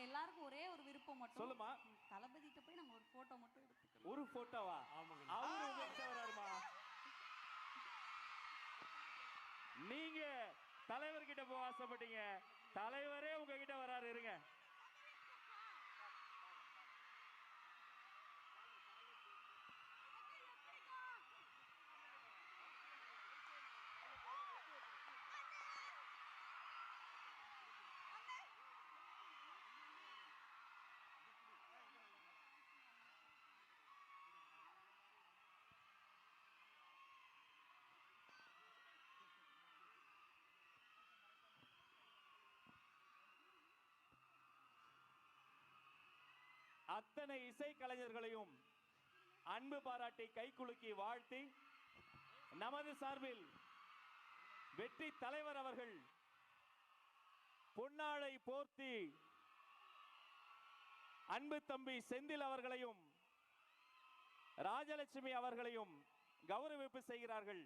எல்லாருக்கும் ஒரே ஒரு விருப்பம் மட்டும். சொல்லுமா. தளபதிட்ட போய் நம்ம ஒரு போட்டோ மட்டும் எடுத்துக்கலாம். ஒரு போட்டோவா? ஆமாங்க. அவரு உங்ககிட்ட வராருமா? நீங்க தலைவர்கிட்ட போக ஆசைப்பட்டீங்க, தலைவரே உங்ககிட்ட வராரு. இருங்க. அத்தனை இசை கலைஞர்களையும் அன்பு பாராட்டி கைகுலுக்கி வாழ்த்தி நமது சார்பில் வெற்றி தலைவர் அவர்கள் பொன்னாடை போர்த்தி அன்பு தம்பி செந்தில் அவர்களையும் ராஜலட்சுமி அவர்களையும் கௌரவிப்பு செய்கிறார்கள்.